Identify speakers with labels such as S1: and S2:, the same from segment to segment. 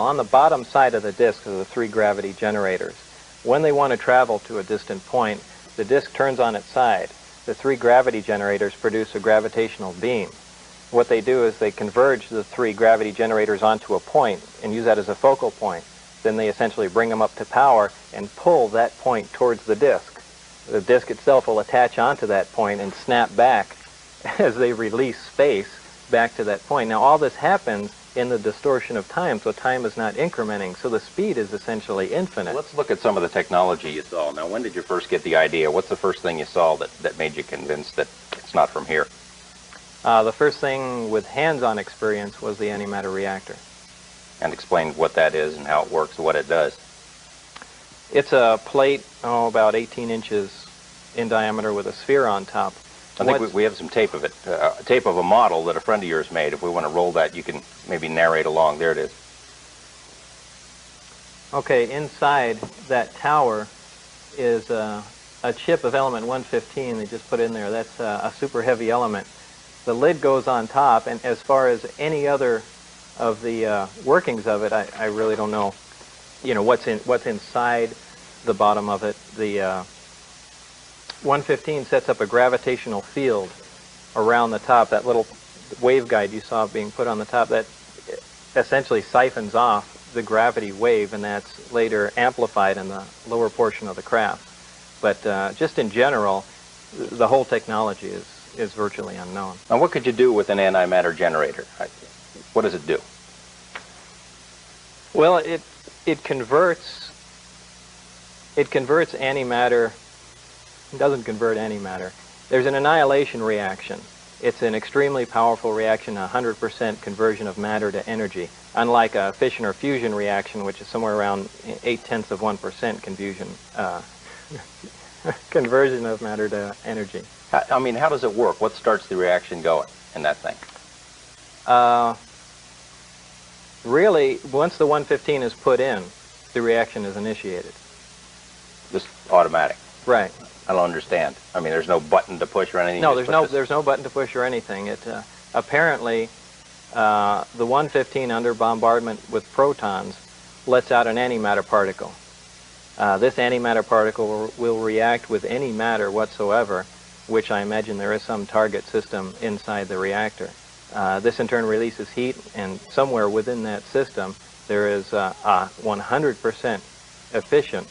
S1: On the bottom side of the disk are the 3 gravity generators. When they want to travel to a distant point, the disk turns on its side. The 3 gravity generators produce a gravitational beam. What they do is they converge the 3 gravity generators onto a point and use that as a focal point. Then they essentially bring them up to power and pull that point towards the disk. The disk itself will attach onto that point and snap back as they release space back to that point. Now all this happens in the distortion of time, so time is not incrementing, so the speed is essentially infinite.
S2: Let's look at some of the technology you saw. Now, when did you first get the idea? What's the first thing you saw that made you convinced that it's not from here?
S1: The first thing with hands-on experience was the antimatter reactor.
S2: And explain what that is and how it works and what it does.
S1: It's a plate, about 18 inches in diameter with a sphere on top.
S2: I think we have some tape of it, a tape of a model that a friend of yours made. If we want to roll that, you can maybe narrate along. There it is.
S1: Okay, inside that tower is a chip of element 115 they just put in there. That's a super heavy element. The lid goes on top, and as far as any other of the workings of it, I really don't know. You know what's inside the bottom of it. The 115 sets up a gravitational field around the top. That little waveguide you saw being put on the top, that essentially siphons off the gravity wave, and that's later amplified in the lower portion of the craft. But just in general, the whole technology is virtually unknown.
S2: Now, what could you do with an antimatter generator? What does it do?
S1: Well, it converts antimatter. It doesn't convert antimatter. There's an annihilation reaction. It's an extremely powerful reaction, 100% conversion of matter to energy, unlike a fission or fusion reaction, which is somewhere around 0.8% conversion of matter to energy.
S2: I mean, how does it work? What starts the reaction going in that thing?
S1: Really, once the 115 is put in, the reaction is initiated.
S2: Just automatic?
S1: Right.
S2: I don't understand. I mean, there's no button to push or anything?
S1: No, there's no button to push or anything. It apparently, the 115 under bombardment with protons lets out an antimatter particle. This antimatter particle will react with any matter whatsoever, which I imagine there is some target system inside the reactor. This in turn releases heat, and somewhere within that system there is a 100% efficient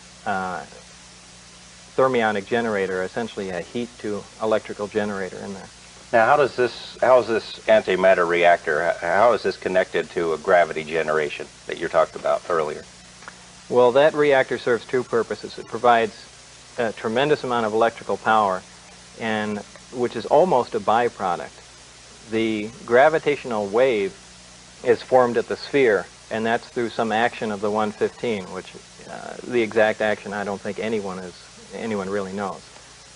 S1: thermionic generator, essentially a heat to electrical generator in there.
S2: Now, how is this antimatter reactor, how is this connected to a gravity generation that you talked about earlier?
S1: Well, that reactor serves 2 purposes. It provides a tremendous amount of electrical power, and which is almost a byproduct. The gravitational wave is formed at the sphere, and that's through some action of the 115, which the exact action I don't think anyone really knows.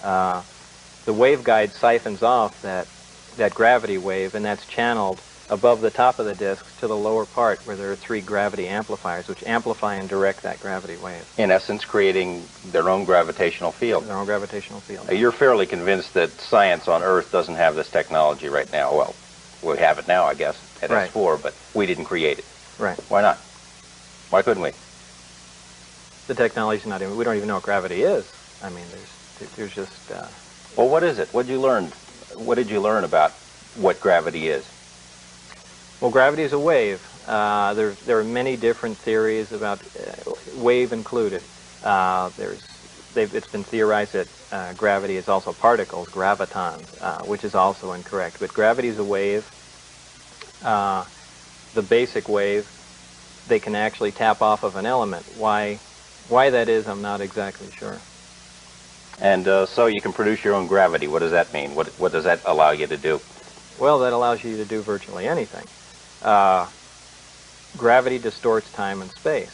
S1: The waveguide siphons off that gravity wave, and that's channeled above the top of the disk to the lower part where there are 3 gravity amplifiers which amplify and direct that gravity wave.
S2: In essence, creating their own gravitational field.
S1: Their own gravitational field.
S2: You're fairly convinced that science on Earth doesn't have this technology right now. Well, we have it now, I guess, at
S1: Right.
S2: S4, but we didn't create it.
S1: Right.
S2: Why not? Why couldn't we?
S1: The technology's not even, we don't even know what gravity is. I mean, there's just...
S2: Well, what is it? What did you learn about what gravity is?
S1: Well, gravity is a wave. There are many different theories about wave included. It's been theorized that gravity is also particles, gravitons, which is also incorrect. But gravity is a wave. The basic wave, they can actually tap off of an element. Why that is, I'm not exactly sure.
S2: And so you can produce your own gravity. What does that mean? What does that allow you to do?
S1: Well, that allows you to do virtually anything. Gravity distorts time and space.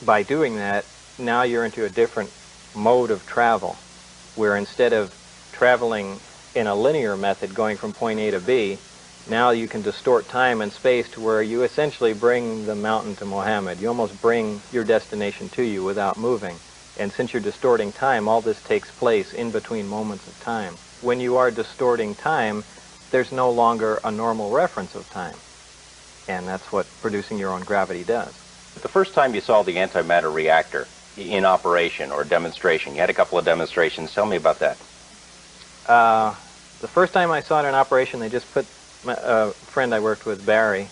S1: By doing that, now you're into a different mode of travel, where instead of traveling in a linear method going from point A to B, now you can distort time and space to where you essentially bring the mountain to Mohammed. You almost bring your destination to you without moving. And since you're distorting time, all this takes place in between moments of time. When you are distorting time, there's no longer a normal reference of time. And that's what producing your own gravity does.
S2: The first time you saw the antimatter reactor in operation or demonstration, you had a couple of demonstrations. Tell me about that.
S1: The first time I saw it in operation, they just put, a friend I worked with, Barry,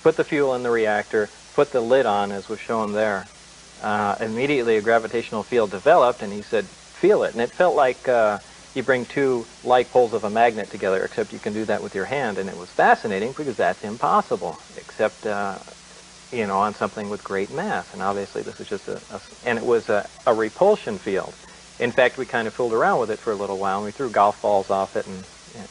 S1: put the fuel in the reactor, put the lid on, as was shown there. Immediately a gravitational field developed, and he said, feel it. And it felt like you bring two like poles of a magnet together, except you can do that with your hand. And it was fascinating because that's impossible, except you know, on something with great mass. And obviously this is just and it was a repulsion field. In fact, we kind of fooled around with it for a little while, and we threw golf balls off it,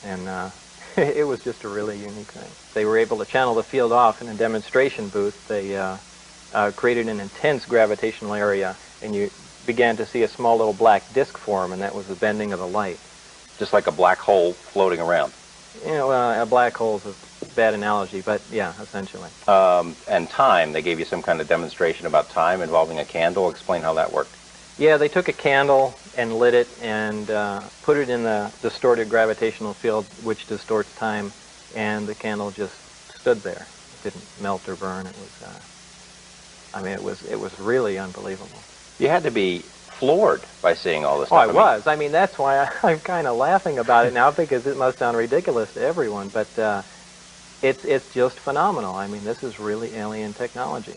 S1: and it was just a really unique thing. They were able to channel the field off in a demonstration booth. They created an intense gravitational area, and you began to see a small little black disk form, and that was the bending of the light.
S2: Just like a black hole floating around.
S1: You know, a black hole is a bad analogy, but yeah, essentially.
S2: And time, they gave you some kind of demonstration about time involving a candle. Explain how that worked.
S1: Yeah, they took a candle and lit it and put it in the distorted gravitational field, which distorts time, and the candle just stood there. It didn't melt or burn. It was, I mean, it was really unbelievable. You
S2: had to be floored by seeing all this
S1: stuff.
S2: Oh,
S1: I was. I mean, that's why I'm kind of laughing about it now, because it must sound ridiculous to everyone, but it's just phenomenal. I mean, this is really alien technology.